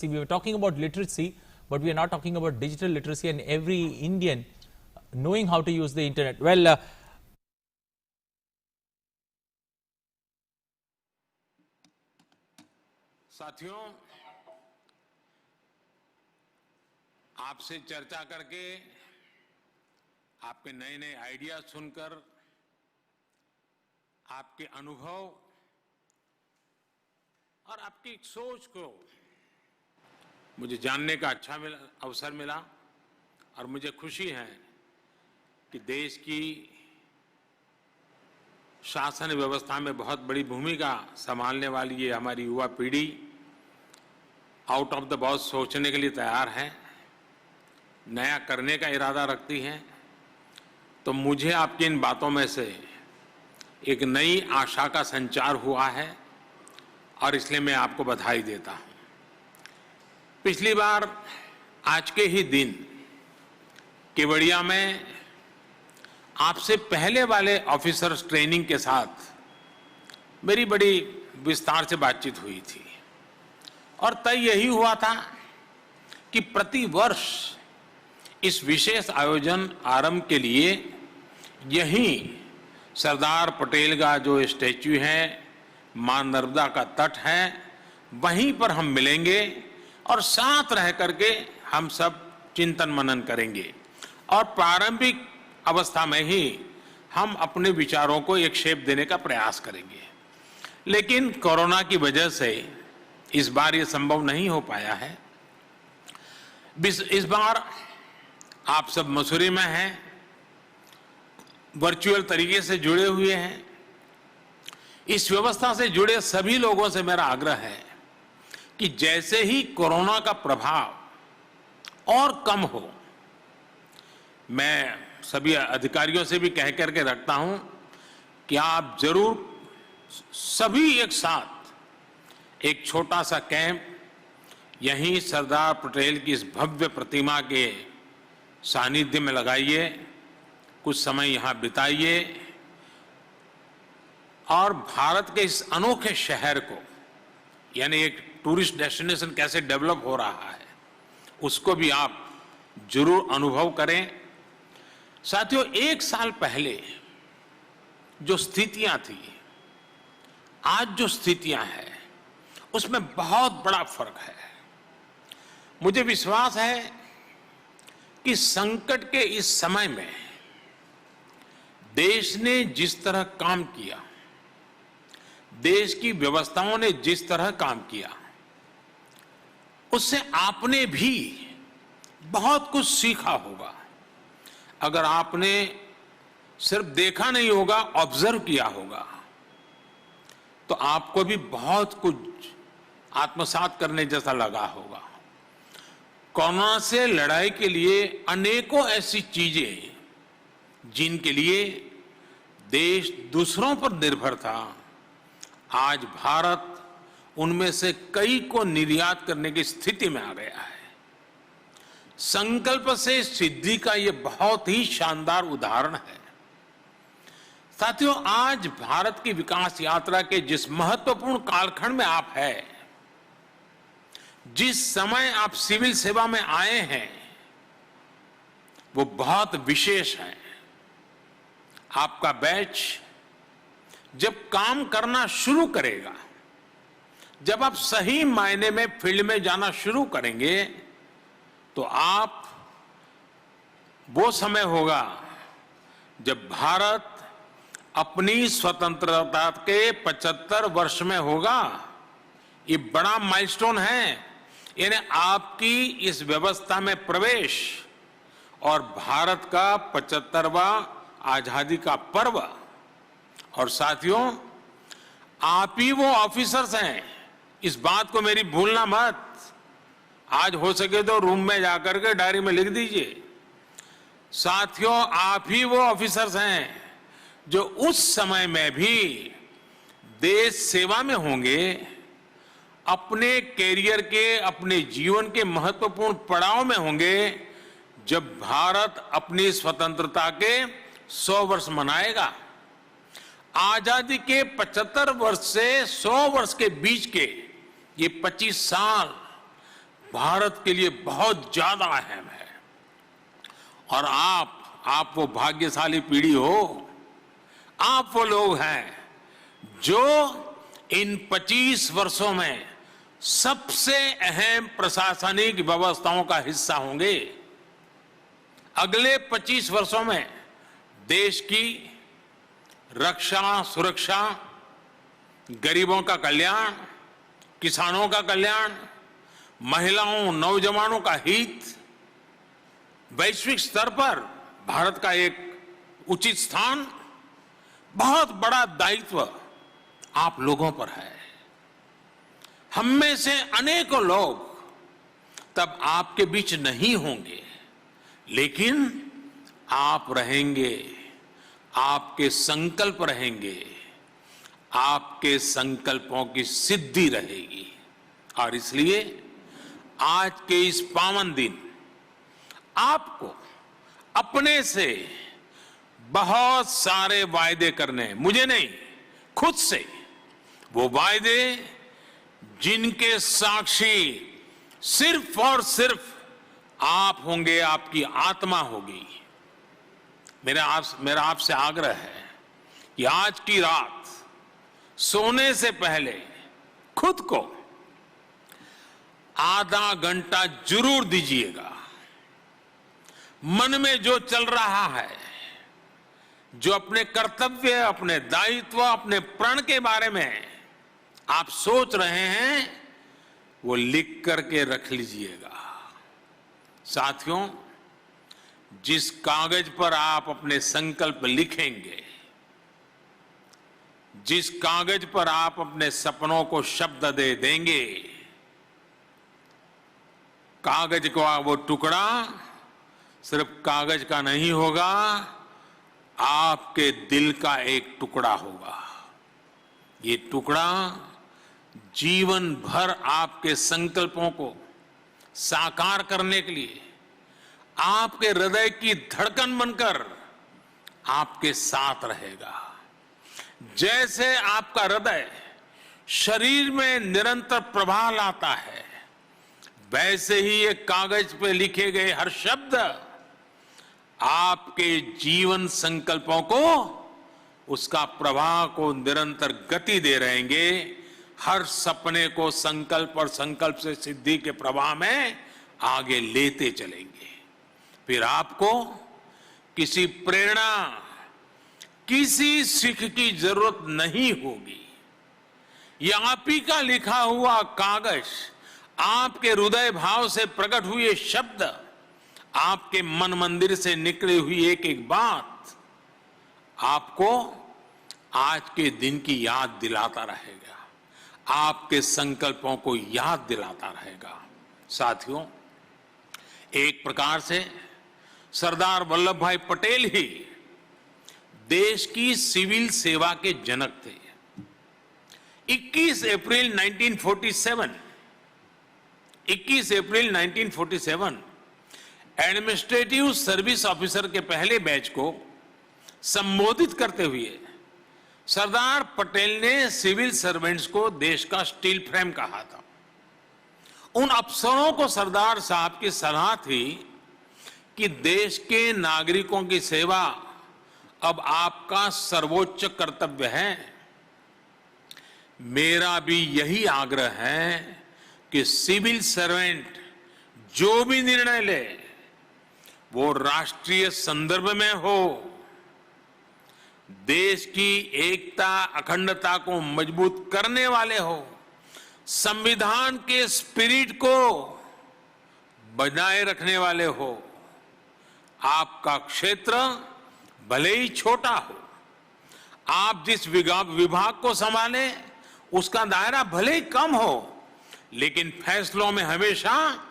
See, we were talking about literacy, but we are not talking about digital literacy and every Indian knowing how to use the internet. Well, साथियों, आपसे चर्चा करके आपके नए नए idea सुनकर आपके अनुभव और आपकी सोच को मुझे जानने का अवसर मिला और मुझे खुशी है कि देश की शासन व्यवस्था में बहुत बड़ी भूमिका संभालने वाली ये हमारी युवा पीढ़ी आउट ऑफ द बॉक्स सोचने के लिए तैयार है, नया करने का इरादा रखती है। तो मुझे आपकी इन बातों में से एक नई आशा का संचार हुआ है और इसलिए मैं आपको बधाई देता हूं। पिछली बार आज के ही दिन केवड़िया में आपसे पहले वाले ऑफिसर्स ट्रेनिंग के साथ मेरी बड़ी विस्तार से बातचीत हुई थी और तय यही हुआ था कि प्रति वर्ष इस विशेष आयोजन आरंभ के लिए यहीं सरदार पटेल का जो स्टैच्यू है, मां नर्मदा का तट है, वहीं पर हम मिलेंगे और साथ रह करके हम सब चिंतन मनन करेंगे और प्रारंभिक अवस्था में ही हम अपने विचारों को एक शेप देने का प्रयास करेंगे। लेकिन कोरोना की वजह से इस बार ये संभव नहीं हो पाया है। इस बार आप सब मसूरी में हैं, वर्चुअल तरीके से जुड़े हुए हैं। इस व्यवस्था से जुड़े सभी लोगों से मेरा आग्रह है कि जैसे ही कोरोना का प्रभाव और कम हो, मैं सभी अधिकारियों से भी कह करके रखता हूं कि आप जरूर सभी एक साथ एक छोटा सा कैंप यहीं सरदार पटेल की इस भव्य प्रतिमा के सानिध्य में लगाइए, कुछ समय यहां बिताइए और भारत के इस अनोखे शहर को, यानी एक टूरिस्ट डेस्टिनेशन कैसे डेवलप हो रहा है, उसको भी आप जरूर अनुभव करें। साथियों, एक साल पहले जो स्थितियां थी, आज जो स्थितियां हैं, उसमें बहुत बड़ा फर्क है। मुझे विश्वास है कि संकट के इस समय में देश ने जिस तरह काम किया, देश की व्यवस्थाओं ने जिस तरह काम किया, उससे आपने भी बहुत कुछ सीखा होगा। अगर आपने सिर्फ देखा नहीं होगा, ऑब्जर्व किया होगा, तो आपको भी बहुत कुछ आत्मसात करने जैसा लगा होगा। कोरोना से लड़ाई के लिए अनेकों ऐसी चीजें जिनके लिए देश दूसरों पर निर्भर था, आज भारत उनमें से कई को निर्यात करने की स्थिति में आ गया है। संकल्प से सिद्धि का यह बहुत ही शानदार उदाहरण है। साथियों, आज भारत की विकास यात्रा के जिस महत्वपूर्ण कालखंड में आप हैं, जिस समय आप सिविल सेवा में आए हैं, वो बहुत विशेष है। आपका बैच जब काम करना शुरू करेगा, जब आप सही मायने में फील्ड में जाना शुरू करेंगे, तो आप वो समय होगा जब भारत अपनी स्वतंत्रता के 75 वर्ष में होगा। ये बड़ा माइलस्टोन है, यानी आपकी इस व्यवस्था में प्रवेश और भारत का 75वां आजादी का पर्व। और साथियों, आप ही वो ऑफिसर्स हैं, इस बात को मेरी भूलना मत। आज हो सके तो रूम में जाकर के डायरी में लिख दीजिए। साथियों, आप ही वो ऑफिसर्स हैं जो उस समय में भी देश सेवा में होंगे, अपने कैरियर के, अपने जीवन के महत्वपूर्ण पड़ाव में होंगे, जब भारत अपनी स्वतंत्रता के 100 वर्ष मनाएगा। आजादी के 75 वर्ष से 100 वर्ष के बीच के ये 25 साल भारत के लिए बहुत ज्यादा अहम है। और आप वो भाग्यशाली पीढ़ी हो, आप वो लोग हैं जो इन 25 वर्षों में सबसे अहम प्रशासनिक व्यवस्थाओं का हिस्सा होंगे। अगले 25 वर्षों में देश की रक्षा, सुरक्षा, गरीबों का कल्याण, किसानों का कल्याण, महिलाओं, नौजवानों का हित, वैश्विक स्तर पर भारत का एक उचित स्थान, बहुत बड़ा दायित्व आप लोगों पर है। हम में से अनेकों लोग तब आपके बीच नहीं होंगे, लेकिन आप रहेंगे, आपके संकल्प रहेंगे, आपके संकल्पों की सिद्धि रहेगी। और इसलिए आज के इस पावन दिन आपको अपने से बहुत सारे वायदे करने हैं, मुझे नहीं, खुद से। वो वायदे जिनके साक्षी सिर्फ और सिर्फ आप होंगे, आपकी आत्मा होगी। मेरा आपसे आग्रह है कि आज की रात सोने से पहले खुद को आधा घंटा जरूर दीजिएगा। मन में जो चल रहा है, जो अपने कर्तव्य, अपने दायित्व, अपने प्रण के बारे में आप सोच रहे हैं, वो लिख करके रख लीजिएगा। साथियों, जिस कागज पर आप अपने संकल्प लिखेंगे, जिस कागज पर आप अपने सपनों को शब्द दे देंगे, कागज का वो टुकड़ा सिर्फ कागज का नहीं होगा, आपके दिल का एक टुकड़ा होगा। ये टुकड़ा जीवन भर आपके संकल्पों को साकार करने के लिए आपके हृदय की धड़कन बनकर आपके साथ रहेगा। जैसे आपका हृदय शरीर में निरंतर प्रवाह लाता है, वैसे ही एक कागज पे लिखे गए हर शब्द आपके जीवन संकल्पों को, उसका प्रवाह को निरंतर गति दे रहेंगे। हर सपने को संकल्प और संकल्प से सिद्धि के प्रवाह में आगे लेते चलेंगे। फिर आपको किसी प्रेरणा, किसी सीख की जरूरत नहीं होगी। यह आप ही का लिखा हुआ कागज, आपके हृदय भाव से प्रकट हुए शब्द, आपके मन मंदिर से निकली हुई एक एक बात आपको आज के दिन की याद दिलाता रहेगा, आपके संकल्पों को याद दिलाता रहेगा। साथियों, एक प्रकार से सरदार वल्लभ भाई पटेल ही देश की सिविल सेवा के जनक थे। 21 अप्रैल 1947 एडमिनिस्ट्रेटिव सर्विस ऑफिसर के पहले बैच को संबोधित करते हुए सरदार पटेल ने सिविल सर्वेंट्स को देश का स्टील फ्रेम कहा था। उन अफसरों को सरदार साहब की सलाह थी कि देश के नागरिकों की सेवा अब आपका सर्वोच्च कर्तव्य है। मेरा भी यही आग्रह है कि सिविल सर्वेंट जो भी निर्णय ले, वो राष्ट्रीय संदर्भ में हो, देश की एकता, अखंडता को मजबूत करने वाले हो, संविधान के स्पिरिट को बनाए रखने वाले हो। आपका क्षेत्र भले ही छोटा हो, आप जिस विभाग को संभालें उसका दायरा भले ही कम हो, लेकिन फैसलों में हमेशा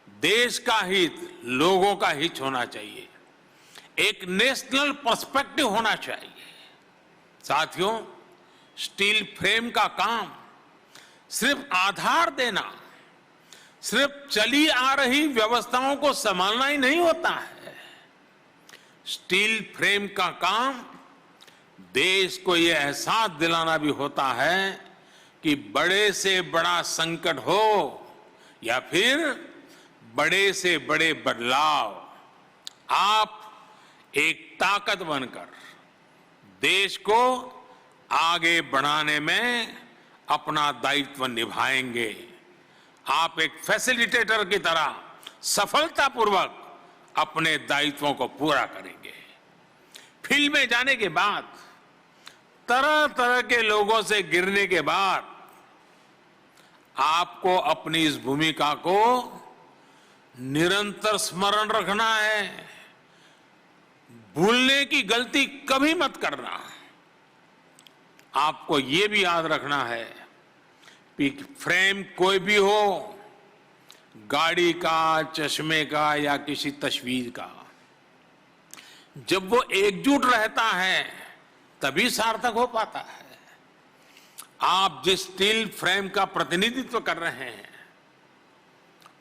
देश का हित, लोगों का हित होना चाहिए। एक नेशनल पर्सपेक्टिव होना चाहिए। साथियों, स्टील फ्रेम का काम सिर्फ आधार देना, सिर्फ चली आ रही व्यवस्थाओं को संभालना ही नहीं होता है। स्टील फ्रेम का काम देश को यह एहसास दिलाना भी होता है कि बड़े से बड़ा संकट हो या फिर बड़े से बड़े बदलाव, आप एक ताकत बनकर देश को आगे बढ़ाने में अपना दायित्व निभाएंगे। आप एक फैसिलिटेटर की तरह सफलतापूर्वक अपने दायित्वों को पूरा करेंगे। फील्ड में जाने के बाद, तरह तरह के लोगों से गिरने के बाद, आपको अपनी इस भूमिका को निरंतर स्मरण रखना है। भूलने की गलती कभी मत करना। आपको यह भी याद रखना है कि फ्रेम कोई भी हो, गाड़ी का, चश्मे का या किसी तस्वीर का, जब वो एकजुट रहता है तभी सार्थक हो पाता है। आप जिस स्टील फ्रेम का प्रतिनिधित्व कर रहे हैं,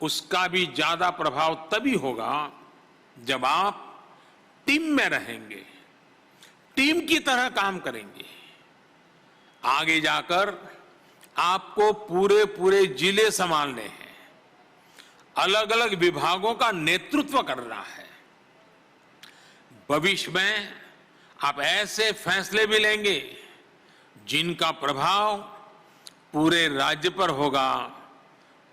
उसका भी ज्यादा प्रभाव तभी होगा जब आप टीम में रहेंगे, टीम की तरह काम करेंगे। आगे जाकर आपको पूरे पूरे जिले संभालने हैं, अलग अलग विभागों का नेतृत्व करना है। भविष्य में आप ऐसे फैसले भी लेंगे जिनका प्रभाव पूरे राज्य पर होगा,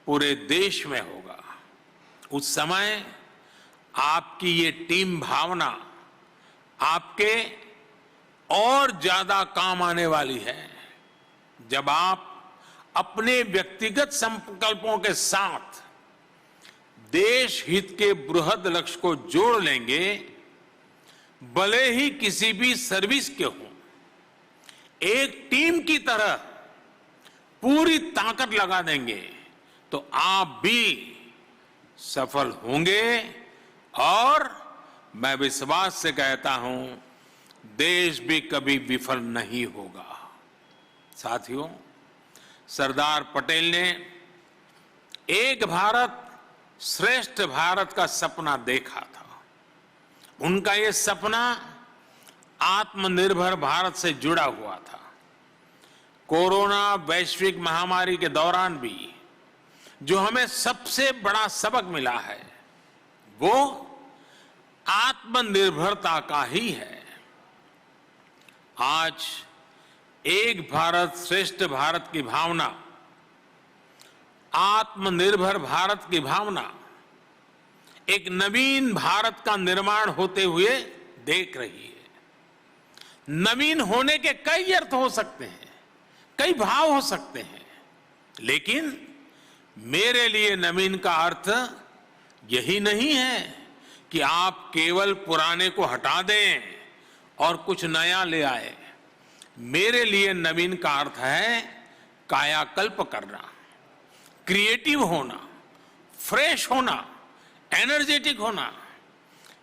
पूरे देश में होगा। उस समय आपकी ये टीम भावना आपके और ज्यादा काम आने वाली है, जब आप अपने व्यक्तिगत संकल्पों के साथ देश हित के बृहद लक्ष्य को जोड़ लेंगे। भले ही किसी भी सर्विस के हों, एक टीम की तरह पूरी ताकत लगा देंगे तो आप भी सफल होंगे। और मैं विश्वास से कहता हूं, देश भी कभी विफल नहीं होगा। साथियों, सरदार पटेल ने एक भारत श्रेष्ठ भारत का सपना देखा था। उनका ये सपना आत्मनिर्भर भारत से जुड़ा हुआ था। कोरोना वैश्विक महामारी के दौरान भी जो हमें सबसे बड़ा सबक मिला है, वो आत्मनिर्भरता का ही है। आज एक भारत श्रेष्ठ भारत की भावना, आत्मनिर्भर भारत की भावना एक नवीन भारत का निर्माण होते हुए देख रही है। नवीन होने के कई अर्थ हो सकते हैं, कई भाव हो सकते हैं, लेकिन मेरे लिए नवीन का अर्थ यही नहीं है कि आप केवल पुराने को हटा दें और कुछ नया ले आए। मेरे लिए नवीन का अर्थ है कायाकल्प करना, क्रिएटिव होना, फ्रेश होना, एनर्जेटिक होना।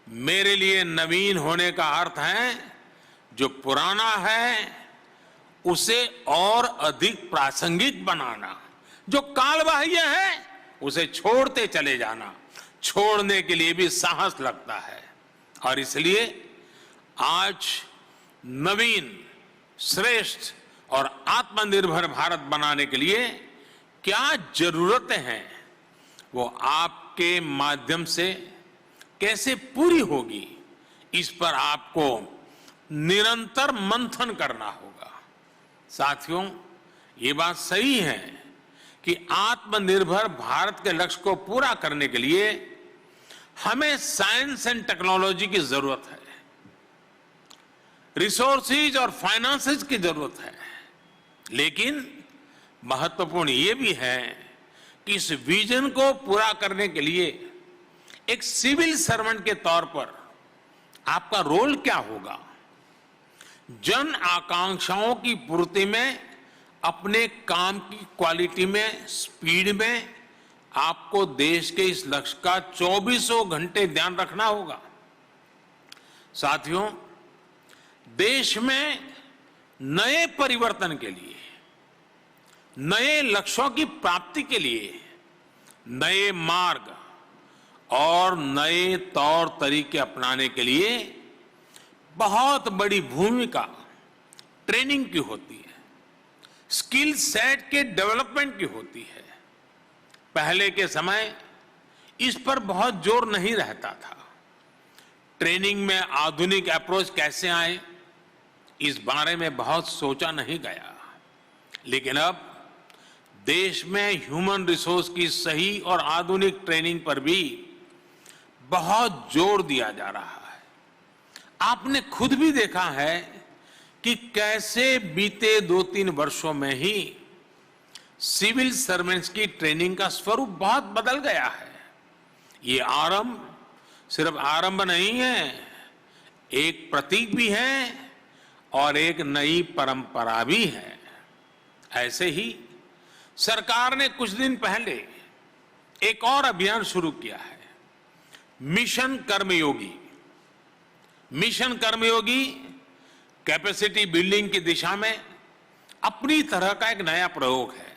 मेरे लिए नवीन होने का अर्थ है जो पुराना है उसे और अधिक प्रासंगिक बनाना, जो कालबाह्य है उसे छोड़ते चले जाना। छोड़ने के लिए भी साहस लगता है। और इसलिए आज नवीन, श्रेष्ठ और आत्मनिर्भर भारत बनाने के लिए क्या जरूरतें हैं, वो आपके माध्यम से कैसे पूरी होगी, इस पर आपको निरंतर मंथन करना होगा। साथियों, ये बात सही है कि आत्मनिर्भर भारत के लक्ष्य को पूरा करने के लिए हमें साइंस एंड टेक्नोलॉजी की जरूरत है, रिसोर्सेज और फाइनेंसेस की जरूरत है। लेकिन महत्वपूर्ण ये भी है कि इस विजन को पूरा करने के लिए एक सिविल सर्वेंट के तौर पर आपका रोल क्या होगा। जन आकांक्षाओं की पूर्ति में, अपने काम की क्वालिटी में, स्पीड में आपको देश के इस लक्ष्य का 24 घंटे ध्यान रखना होगा। साथियों, देश में नए परिवर्तन के लिए, नए लक्ष्यों की प्राप्ति के लिए नए मार्ग और नए तौर तरीके अपनाने के लिए बहुत बड़ी भूमिका ट्रेनिंग की होती है, स्किल सेट के डेवलपमेंट की होती है। पहले के समय इस पर बहुत जोर नहीं रहता था। ट्रेनिंग में आधुनिक अप्रोच कैसे आए, इस बारे में बहुत सोचा नहीं गया। लेकिन अब देश में ह्यूमन रिसोर्स की सही और आधुनिक ट्रेनिंग पर भी बहुत जोर दिया जा रहा है। आपने खुद भी देखा है कि कैसे बीते 2-3 वर्षों में ही सिविल सर्वेंट्स की ट्रेनिंग का स्वरूप बहुत बदल गया है। ये आरंभ सिर्फ आरंभ नहीं है, एक प्रतीक भी है और एक नई परंपरा भी है। ऐसे ही सरकार ने कुछ दिन पहले एक और अभियान शुरू किया है, मिशन कर्मयोगी। मिशन कर्मयोगी कैपेसिटी बिल्डिंग की दिशा में अपनी तरह का एक नया प्रयोग है।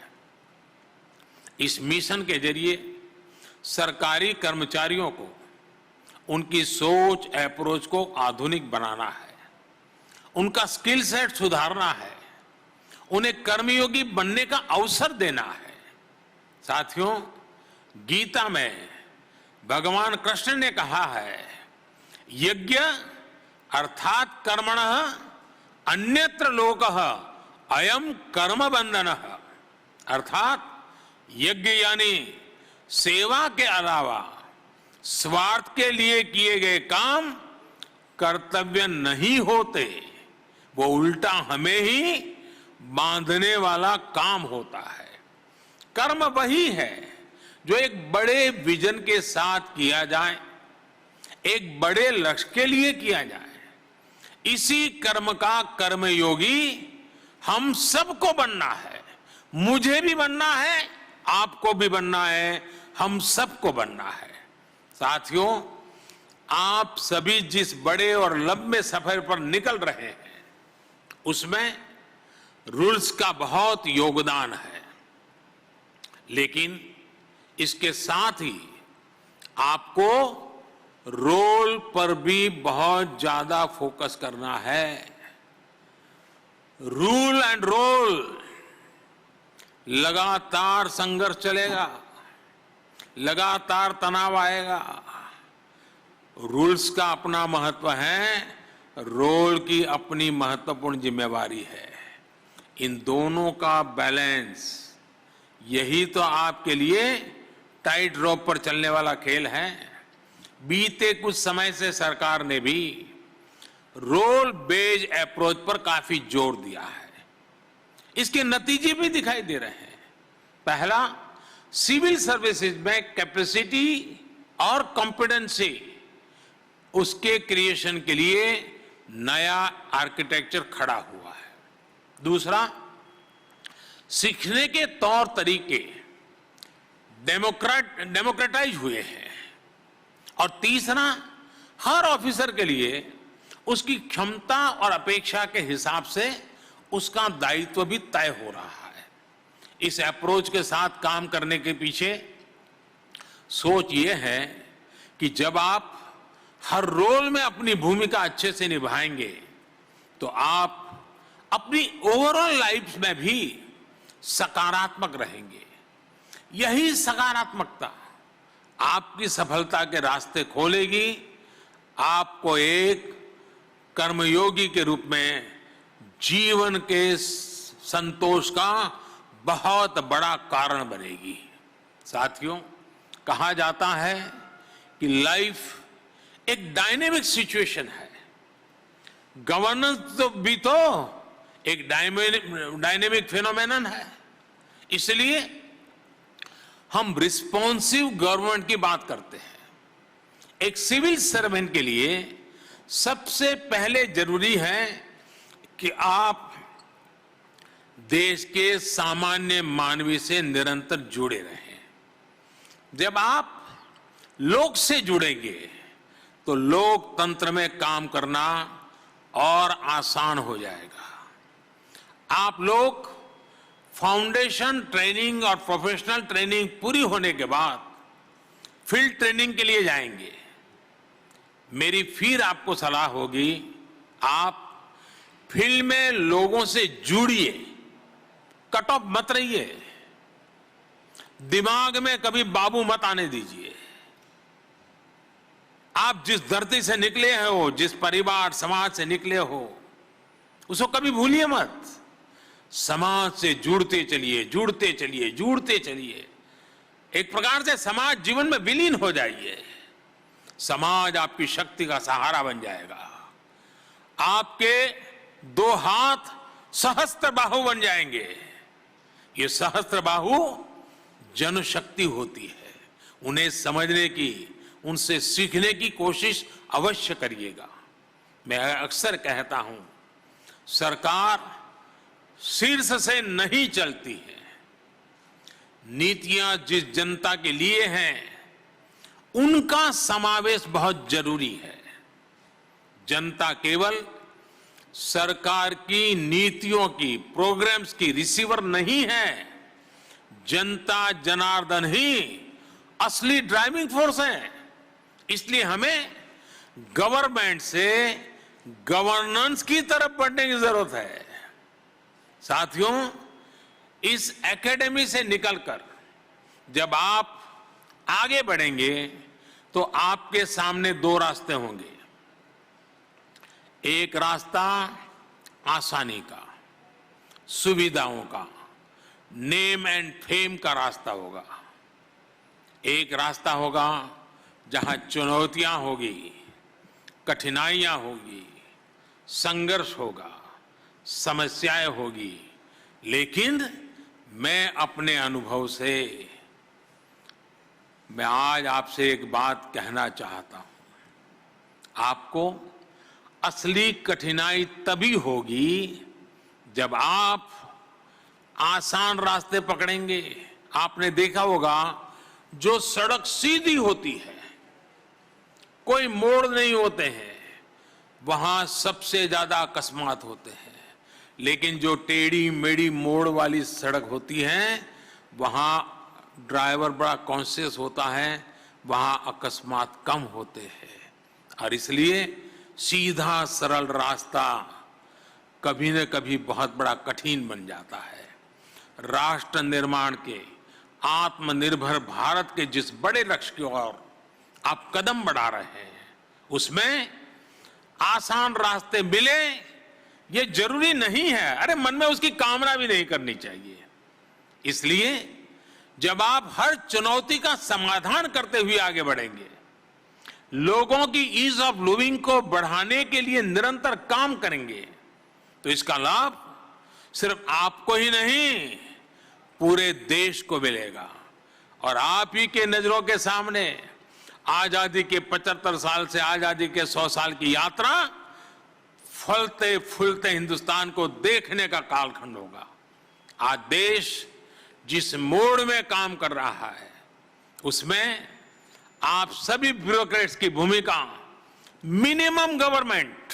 इस मिशन के जरिए सरकारी कर्मचारियों को उनकी सोच, अप्रोच को आधुनिक बनाना है, उनका स्किल सेट सुधारना है, उन्हें कर्मयोगी बनने का अवसर देना है। साथियों, गीता में भगवान कृष्ण ने कहा है, यज्ञ अर्थात कर्मणः अन्यत्र लोकः अयम कर्म बंधनः। अर्थात यज्ञ यानी सेवा के अलावा स्वार्थ के लिए किए गए काम कर्तव्य नहीं होते, वो उल्टा हमें ही बांधने वाला काम होता है। कर्म वही है जो एक बड़े विजन के साथ किया जाए, एक बड़े लक्ष्य के लिए किया जाए। इसी कर्म का कर्मयोगी हम सबको बनना है। मुझे भी बनना है, आपको भी बनना है, हम सबको बनना है। साथियों, आप सभी जिस बड़े और लंबे सफर पर निकल रहे हैं, उसमें रूल्स का बहुत योगदान है। लेकिन इसके साथ ही आपको रोल पर भी बहुत ज्यादा फोकस करना है। रूल एंड रोल, लगातार संघर्ष चलेगा, लगातार तनाव आएगा। रूल्स का अपना महत्व है, रोल की अपनी महत्वपूर्ण जिम्मेवारी है। इन दोनों का बैलेंस, यही तो आपके लिए टाइट रोप पर चलने वाला खेल है। बीते कुछ समय से सरकार ने भी रोल बेस्ड अप्रोच पर काफी जोर दिया है। इसके नतीजे भी दिखाई दे रहे हैं। पहला, सिविल सर्विसेज में कैपेसिटी और कॉम्पिटेंसी, उसके क्रिएशन के लिए नया आर्किटेक्चर खड़ा हुआ है। दूसरा, सीखने के तौर तरीके डेमोक्रेटाइज हुए हैं। और तीसरा, हर ऑफिसर के लिए उसकी क्षमता और अपेक्षा के हिसाब से उसका दायित्व भी तय हो रहा है। इस अप्रोच के साथ काम करने के पीछे सोच ये है कि जब आप हर रोल में अपनी भूमिका अच्छे से निभाएंगे तो आप अपनी ओवरऑल लाइफ में भी सकारात्मक रहेंगे। यही सकारात्मकता आपकी सफलता के रास्ते खोलेगी, आपको एक कर्मयोगी के रूप में जीवन के संतोष का बहुत बड़ा कारण बनेगी। साथियों, कहा जाता है कि लाइफ एक डायनेमिक सिचुएशन है। गवर्नेंस तो भी तो एक डायनेमिक फिनोमेनन है। इसलिए हम रिस्पॉन्सिव गवर्नमेंट की बात करते हैं। एक सिविल सर्वेंट के लिए सबसे पहले जरूरी है कि आप देश के सामान्य मानवी से निरंतर जुड़े रहें। जब आप लोग से जुड़ेंगे तो लोकतंत्र में काम करना और आसान हो जाएगा। आप लोग फाउंडेशन ट्रेनिंग और प्रोफेशनल ट्रेनिंग पूरी होने के बाद फील्ड ट्रेनिंग के लिए जाएंगे। मेरी फिर आपको सलाह होगी, आप फील्ड में लोगों से जुड़िए, कट ऑफ मत रहिए। दिमाग में कभी बाबू मत आने दीजिए। आप जिस धरती से निकले हो, जिस परिवार समाज से निकले हो, उसको कभी भूलिए मत। समाज से जुड़ते चलिए, जुड़ते चलिए, जुड़ते चलिए। एक प्रकार से समाज जीवन में विलीन हो जाइए। समाज आपकी शक्ति का सहारा बन जाएगा। आपके दो हाथ सहस्त्र बाहु बन जाएंगे। ये सहस्त्र बाहु जनशक्ति होती है। उन्हें समझने की, उनसे सीखने की कोशिश अवश्य करिएगा। मैं अक्सर कहता हूं, सरकार शीर्ष से नहीं चलती है। नीतियां जिस जनता के लिए हैं, उनका समावेश बहुत जरूरी है। जनता केवल सरकार की नीतियों की, प्रोग्राम्स की रिसीवर नहीं है। जनता जनार्दन ही असली ड्राइविंग फोर्स है। इसलिए हमें गवर्नमेंट से गवर्नेंस की तरफ बढ़ने की जरूरत है। साथियों, इस एकेडमी से निकलकर जब आप आगे बढ़ेंगे तो आपके सामने दो रास्ते होंगे। एक रास्ता आसानी का, सुविधाओं का, नेम एंड फेम का रास्ता होगा। एक रास्ता होगा जहां चुनौतियां होगी, कठिनाइयां होगी, संघर्ष होगा, समस्याएं होगी। लेकिन मैं अपने अनुभव से मैं आज आपसे एक बात कहना चाहता हूं। आपको असली कठिनाई तभी होगी जब आप आसान रास्ते पकड़ेंगे। आपने देखा होगा, जो सड़क सीधी होती है, कोई मोड़ नहीं होते हैं, वहां सबसे ज्यादा अकस्मात होते हैं। लेकिन जो टेढ़ी मेढ़ी मोड़ वाली सड़क होती है, वहां ड्राइवर बड़ा कॉन्शियस होता है, वहां अकस्मात कम होते हैं। और इसलिए सीधा सरल रास्ता कभी न कभी बहुत बड़ा कठिन बन जाता है। राष्ट्र निर्माण के, आत्मनिर्भर भारत के जिस बड़े लक्ष्य की ओर आप कदम बढ़ा रहे हैं, उसमें आसान रास्ते मिले ये जरूरी नहीं है। अरे, मन में उसकी कामना भी नहीं करनी चाहिए। इसलिए जब आप हर चुनौती का समाधान करते हुए आगे बढ़ेंगे, लोगों की ईज ऑफ लिविंग को बढ़ाने के लिए निरंतर काम करेंगे, तो इसका लाभ सिर्फ आपको ही नहीं, पूरे देश को मिलेगा। और आप ही के नजरों के सामने आजादी के 75 साल से आजादी के 100 साल की यात्रा फलते फूलते हिंदुस्तान को देखने का कालखंड होगा। आज देश जिस मोड़ में काम कर रहा है, उसमें आप सभी ब्यूरोक्रेट्स की भूमिका मिनिमम गवर्नमेंट,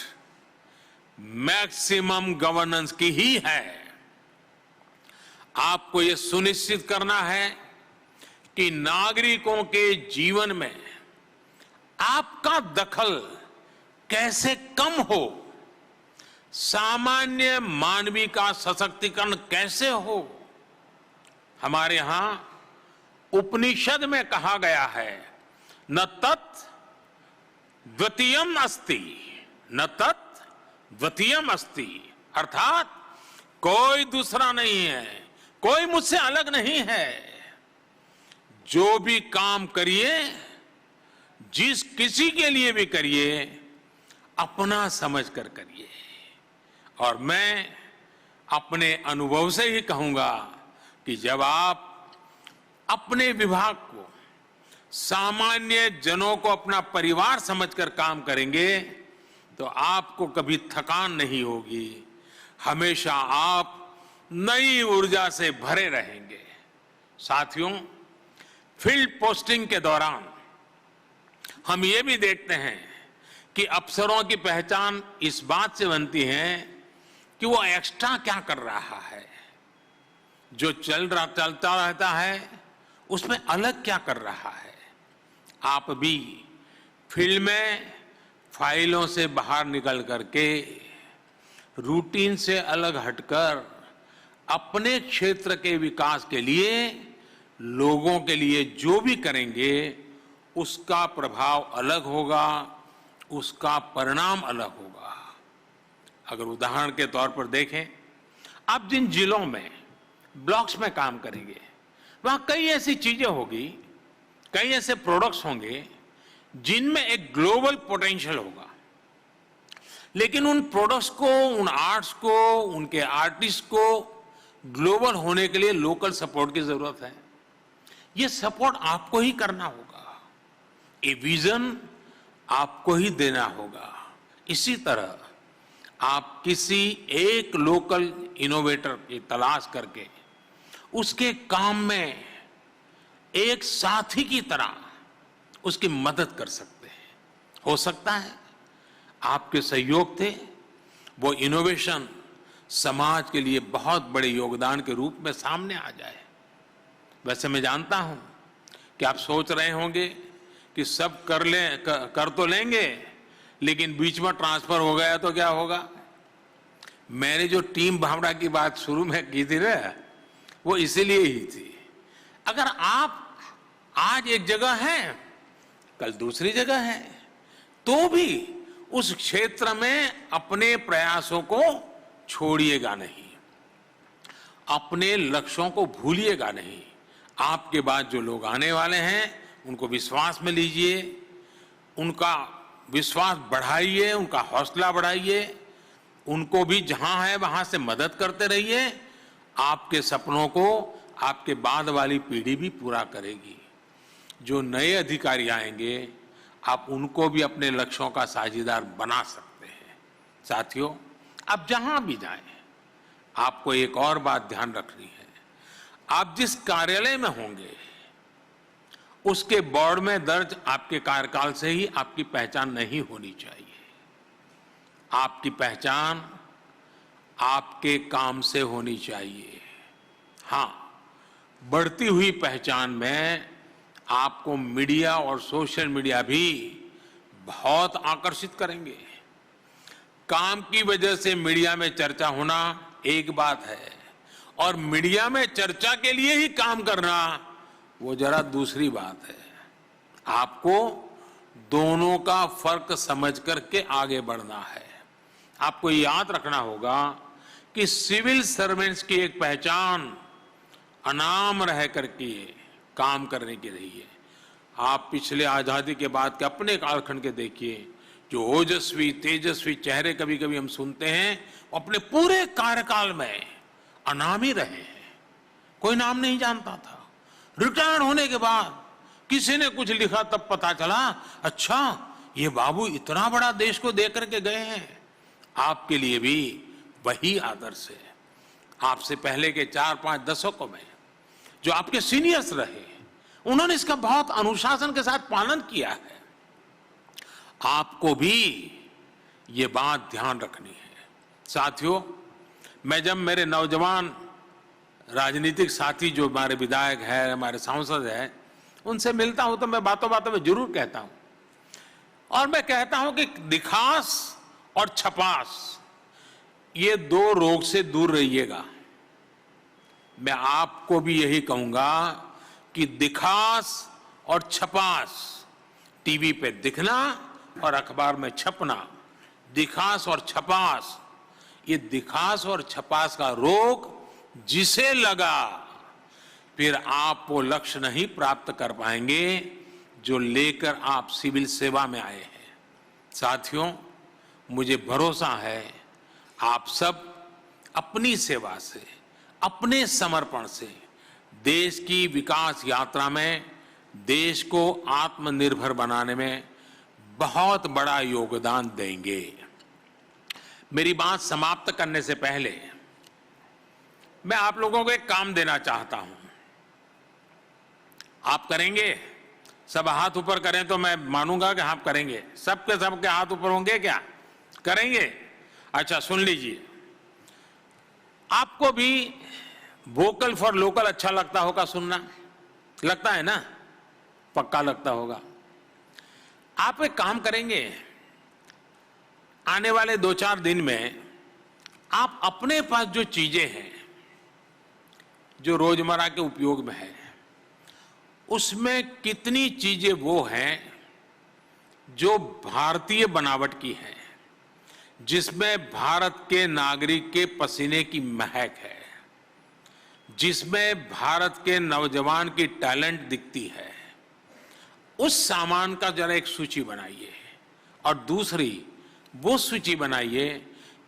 मैक्सिमम गवर्नेंस की ही है। आपको यह सुनिश्चित करना है कि नागरिकों के जीवन में आपका दखल कैसे कम हो, सामान्य मानवी का सशक्तिकरण कैसे हो। हमारे यहां उपनिषद में कहा गया है, न तत् द्वितीयम अस्ति, न तत् द्वितीयम अस्ति, अर्थात कोई दूसरा नहीं है, कोई मुझसे अलग नहीं है। जो भी काम करिए, जिस किसी के लिए भी करिए, अपना समझकर करिए। और मैं अपने अनुभव से ही कहूंगा कि जब आप अपने विभाग को, सामान्य जनों को अपना परिवार समझकर काम करेंगे, तो आपको कभी थकान नहीं होगी। हमेशा आप नई ऊर्जा से भरे रहेंगे। साथियों, फील्ड पोस्टिंग के दौरान हम ये भी देखते हैं कि अफसरों की पहचान इस बात से बनती है कि वो एक्स्ट्रा क्या कर रहा है, जो चलता रहता है उसमें अलग क्या कर रहा है। आप भी फील्ड में फाइलों से बाहर निकल करके, रूटीन से अलग हटकर अपने क्षेत्र के विकास के लिए लोगों के लिए जो भी करेंगे उसका प्रभाव अलग होगा, उसका परिणाम अलग होगा। अगर उदाहरण के तौर पर देखें, आप जिन जिलों में ब्लॉक्स में काम करेंगे वहां कई ऐसी चीजें होगी, कई ऐसे प्रोडक्ट्स होंगे जिनमें एक ग्लोबल पोटेंशियल होगा, लेकिन उन प्रोडक्ट्स को, उन आर्ट्स को, उनके आर्टिस्ट को ग्लोबल होने के लिए लोकल सपोर्ट की जरूरत है। ये सपोर्ट आपको ही करना होगा, ये विजन आपको ही देना होगा। इसी तरह आप किसी एक लोकल इनोवेटर की तलाश करके उसके काम में एक साथी की तरह उसकी मदद कर सकते हैं। हो सकता है आपके सहयोग थे वो इनोवेशन समाज के लिए बहुत बड़े योगदान के रूप में सामने आ जाए। वैसे मैं जानता हूं कि आप सोच रहे होंगे कि सब कर तो लेंगे, लेकिन बीच में ट्रांसफर हो गया तो क्या होगा। मैंने जो टीम भावना की बात शुरू में की थी ना, वो इसीलिए ही थी। अगर आप आज एक जगह हैं, कल दूसरी जगह है, तो भी उस क्षेत्र में अपने प्रयासों को छोड़िएगा नहीं, अपने लक्ष्यों को भूलिएगा नहीं। आपके बाद जो लोग आने वाले हैं उनको विश्वास में लीजिए, उनका विश्वास बढ़ाइए, उनका हौसला बढ़ाइए, उनको भी जहां है वहां से मदद करते रहिए। आपके सपनों को आपके बाद वाली पीढ़ी भी पूरा करेगी। जो नए अधिकारी आएंगे आप उनको भी अपने लक्ष्यों का साझीदार बना सकते हैं। साथियों, आप जहां भी जाएं, आपको एक और बात ध्यान रखनी है। आप जिस कार्यालय में होंगे उसके बोर्ड में दर्ज आपके कार्यकाल से ही आपकी पहचान नहीं होनी चाहिए। आपकी पहचान आपके काम से होनी चाहिए। हां, बढ़ती हुई पहचान में आपको मीडिया और सोशल मीडिया भी बहुत आकर्षित करेंगे। काम की वजह से मीडिया में चर्चा होना एक बात है, और मीडिया में चर्चा के लिए ही काम करना वो जरा दूसरी बात है। आपको दोनों का फर्क समझ करके आगे बढ़ना है। आपको याद रखना होगा कि सिविल सर्वेंट्स की एक पहचान अनाम रह करके काम करने की रही है। आप पिछले आजादी के बाद के अपने कालखंड के देखिए, जो ओजस्वी तेजस्वी चेहरे कभी कभी हम सुनते हैं, अपने पूरे कार्यकाल में अनामी रहे हैं, कोई नाम नहीं जानता था। रिटायर होने के बाद किसी ने कुछ लिखा तब पता चला, अच्छा ये बाबू इतना बड़ा देश को दे करके गए हैं। आपके लिए भी वही आदर्श है। आपसे पहले के 4-5 दशकों में जो आपके सीनियर्स रहे, उन्होंने इसका बहुत अनुशासन के साथ पालन किया है। आपको भी ये बात ध्यान रखनी है। साथियों, मैं जब मेरे नौजवान राजनीतिक साथी जो हमारे विधायक हैं, हमारे सांसद हैं, उनसे मिलता हूं तो मैं बातों बातों में जरूर कहता हूं, और मैं कहता हूं कि दिखास और छपास ये दो रोग से दूर रहिएगा। मैं आपको भी यही कहूंगा कि दिखास और छपास, टीवी पे दिखना और अखबार में छपना, दिखास और छपास, ये दिखास और छपास का रोग जिसे लगा, फिर आप वो लक्ष्य नहीं प्राप्त कर पाएंगे जो लेकर आप सिविल सेवा में आए हैं। साथियों, मुझे भरोसा है आप सब अपनी सेवा से, अपने समर्पण से देश की विकास यात्रा में देश को आत्मनिर्भर बनाने में बहुत बड़ा योगदान देंगे। मेरी बात समाप्त करने से पहले मैं आप लोगों को एक काम देना चाहता हूं। आप करेंगे? सब हाथ ऊपर करें तो मैं मानूंगा कि आप करेंगे। सबके हाथ ऊपर होंगे क्या? करेंगे? अच्छा, सुन लीजिए। आपको भी वोकल फॉर लोकल अच्छा लगता होगा सुनना, लगता है ना? पक्का लगता होगा। आप एक काम करेंगे, आने वाले 2-4 दिन में आप अपने पास जो चीजें हैं, जो रोजमर्रा के उपयोग में है, उसमें कितनी चीजें वो हैं जो भारतीय बनावट की हैं, जिसमें भारत के नागरिक के पसीने की महक है, जिसमें भारत के नौजवान की टैलेंट दिखती है, उस सामान का जरा एक सूची बनाइए। और दूसरी वो सूची बनाइए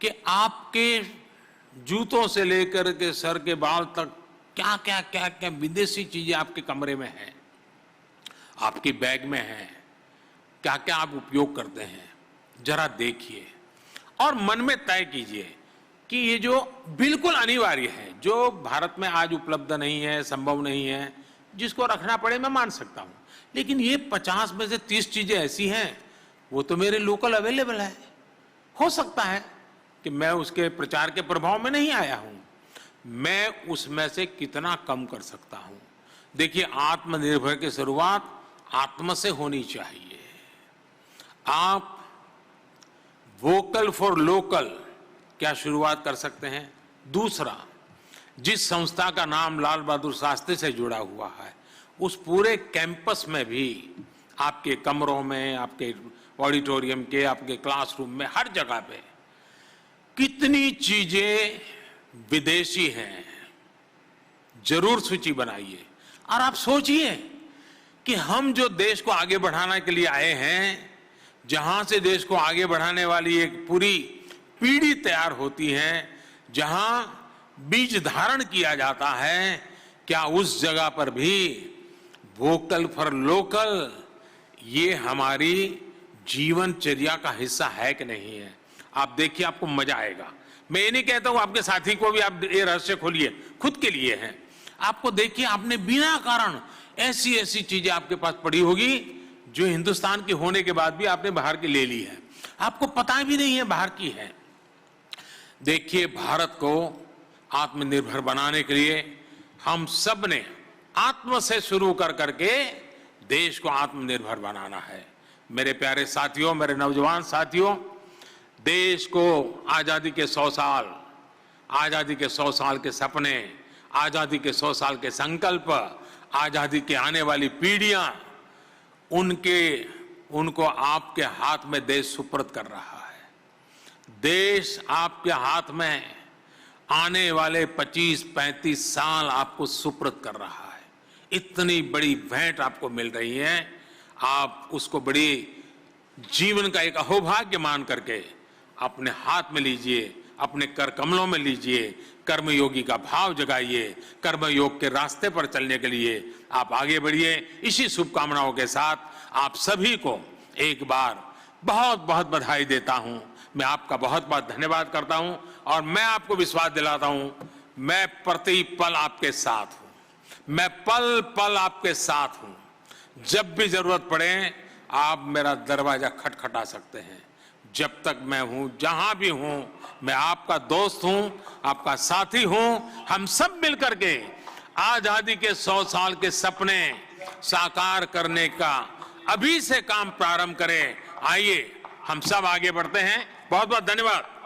कि आपके जूतों से लेकर के सर के बाल तक क्या क्या क्या क्या विदेशी चीजें आपके कमरे में हैं, आपकी बैग में हैं, क्या क्या आप उपयोग करते हैं, जरा देखिए और मन में तय कीजिए कि ये जो बिल्कुल अनिवार्य है, जो भारत में आज उपलब्ध नहीं है, संभव नहीं है, जिसको रखना पड़े मैं मान सकता हूं, लेकिन ये 50 में से 30 चीजें ऐसी हैं वो तो मेरे लोकल अवेलेबल है। हो सकता है कि मैं उसके प्रचार के प्रभाव में नहीं आया हूं, मैं उसमें से कितना कम कर सकता हूं। देखिए, आत्मनिर्भर की शुरुआत आत्म से होनी चाहिए। आप वोकल फॉर लोकल क्या शुरुआत कर सकते हैं। दूसरा, जिस संस्था का नाम लाल बहादुर शास्त्री से जुड़ा हुआ है, उस पूरे कैंपस में भी, आपके कमरों में, आपके ऑडिटोरियम के, आपके क्लासरूम में, हर जगह पे कितनी चीजें विदेशी हैं, जरूर सूची बनाइए। और आप सोचिए कि हम जो देश को आगे बढ़ाने के लिए आए हैं, जहां से देश को आगे बढ़ाने वाली एक पूरी पीढ़ी तैयार होती है, जहां बीज धारण किया जाता है, क्या उस जगह पर भी वोकल फॉर लोकल ये हमारी जीवनचर्या का हिस्सा है कि नहीं है। आप देखिए, आपको मजा आएगा। मैं ये नहीं कहता हूं आपके साथी को भी आप ये रहस्य खोलिए, खुद के लिए है। आपको देखिए, आपने बिना कारण ऐसी ऐसी चीजें आपके पास पड़ी होगी जो हिंदुस्तान की होने के बाद भी आपने बाहर की ले ली है, आपको पता भी नहीं है बाहर की है। देखिए, भारत को आत्मनिर्भर बनाने के लिए हम सब ने आत्म से शुरू कर करके देश को आत्मनिर्भर बनाना है। मेरे प्यारे साथियों, मेरे नौजवान साथियों, देश को आजादी के 100 साल, आजादी के 100 साल के सपने, आजादी के 100 साल के संकल्प, आजादी के आने वाली पीढ़ियां, उनको आपके हाथ में देश सुपुर्द कर रहा है। देश आपके हाथ में आने वाले 25-35 साल आपको सुपुर्द कर रहा है। इतनी बड़ी भेंट आपको मिल रही है, आप उसको बड़ी जीवन का एक अहोभाग्य मान करके अपने हाथ में लीजिए, अपने कर कमलों में लीजिए, कर्मयोगी का भाव जगाइए, कर्मयोग के रास्ते पर चलने के लिए आप आगे बढ़िए। इसी शुभकामनाओं के साथ आप सभी को एक बार बहुत बहुत बधाई देता हूं। मैं आपका बहुत बहुत धन्यवाद करता हूं और मैं आपको विश्वास दिलाता हूं, मैं प्रति पल आपके साथ हूं, मैं पल पल आपके साथ हूं। जब भी जरूरत पड़े आप मेरा दरवाजा खटखटा सकते हैं। जब तक मैं हूं, जहां भी हूं, मैं आपका दोस्त हूं, आपका साथी हूं। हम सब मिलकर के आजादी के 100 साल के सपने साकार करने का अभी से काम प्रारंभ करें। आइए हम सब आगे बढ़ते हैं। बहुत बहुत धन्यवाद।